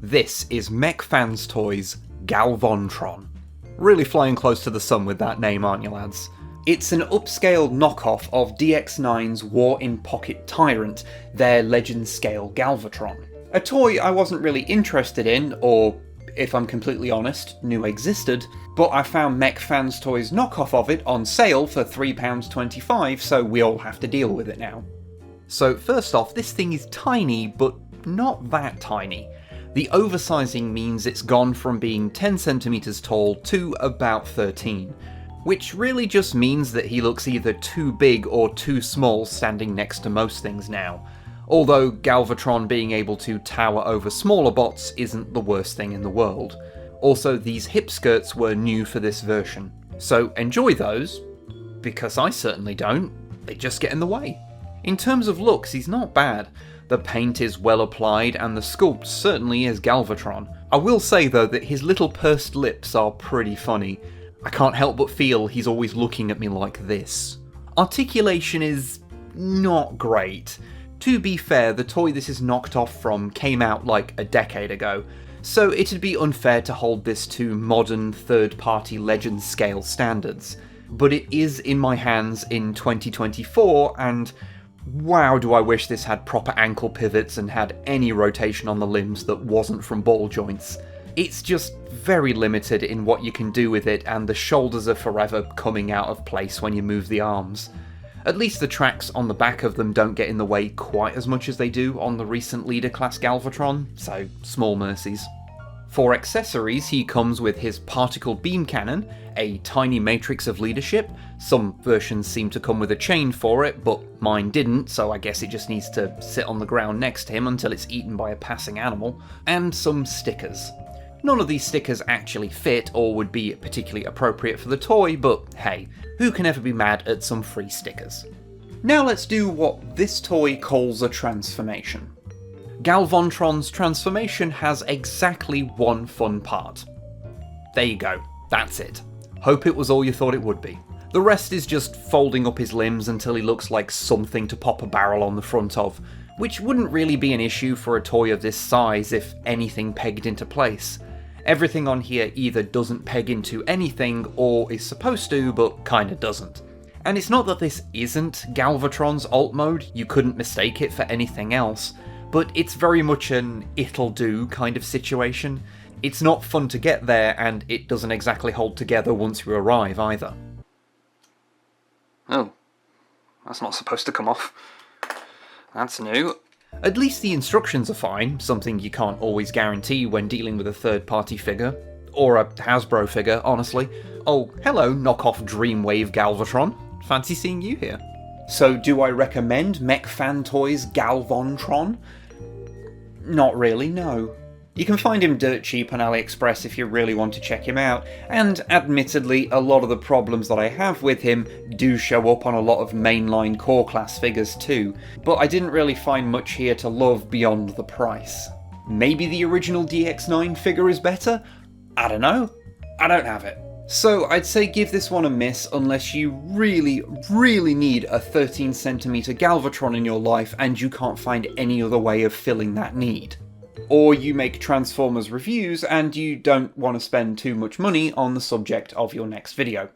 This is Mech Fans Toys Galvontron. Really flying close to the sun with that name, aren't you lads? It's an upscaled knockoff of DX9's War in Pocket Tyrant, their legend scale Galvontron. A toy I wasn't really interested in, or if I'm completely honest, knew existed, but I found Mech Fans Toys knockoff of it on sale for £3.25, so we all have to deal with it now. So first off, this thing is tiny, but not that tiny. The oversizing means it's gone from being 10 centimeters tall to about 13, which really just means that he looks either too big or too small standing next to most things now. Although Galvontron being able to tower over smaller bots isn't the worst thing in the world. Also, these hip skirts were new for this version, so enjoy those, because I certainly don't, they just get in the way. In terms of looks, he's not bad. The paint is well applied and the sculpt certainly is Galvontron. I will say though that his little pursed lips are pretty funny. I can't help but feel he's always looking at me like this. Articulation is not great. To be fair, the toy this is knocked off from came out like a decade ago, so it'd be unfair to hold this to modern third-party legend scale standards. But it is in my hands in 2024, and wow do I wish this had proper ankle pivots and had any rotation on the limbs that wasn't from ball joints. It's just very limited in what you can do with it, and the shoulders are forever coming out of place when you move the arms. At least the tracks on the back of them don't get in the way quite as much as they do on the recent leader class Galvontron, so small mercies. For accessories, he comes with his particle beam cannon, a tiny matrix of leadership. Some versions seem to come with a chain for it, but mine didn't, so I guess it just needs to sit on the ground next to him until it's eaten by a passing animal, and some stickers. None of these stickers actually fit or would be particularly appropriate for the toy, but hey, who can ever be mad at some free stickers? Now let's do what this toy calls a transformation. Galvontron's transformation has exactly one fun part. There you go, that's it. Hope it was all you thought it would be. The rest is just folding up his limbs until he looks like something to pop a barrel on the front of, which wouldn't really be an issue for a toy of this size if anything pegged into place. Everything on here either doesn't peg into anything or is supposed to, but kinda doesn't. And it's not that this isn't Galvontron's alt mode, you couldn't mistake it for anything else, but it's very much an it'll do kind of situation. It's not fun to get there, and it doesn't exactly hold together once you arrive either. Oh, that's not supposed to come off. That's new. At least the instructions are fine, something you can't always guarantee when dealing with a third-party figure. Or a Hasbro figure, honestly. Oh, hello, knockoff Dreamwave Galvontron. Fancy seeing you here. So do I recommend Mech Fan Toys Galvontron? Not really, no. You can find him dirt cheap on AliExpress if you really want to check him out, and admittedly a lot of the problems that I have with him do show up on a lot of mainline core class figures too, but I didn't really find much here to love beyond the price. Maybe the original DX9 figure is better? I don't know. I don't have it. So I'd say give this one a miss unless you really, really need a 13 centimeter Galvontron in your life and you can't find any other way of filling that need. Or you make Transformers reviews and you don't want to spend too much money on the subject of your next video.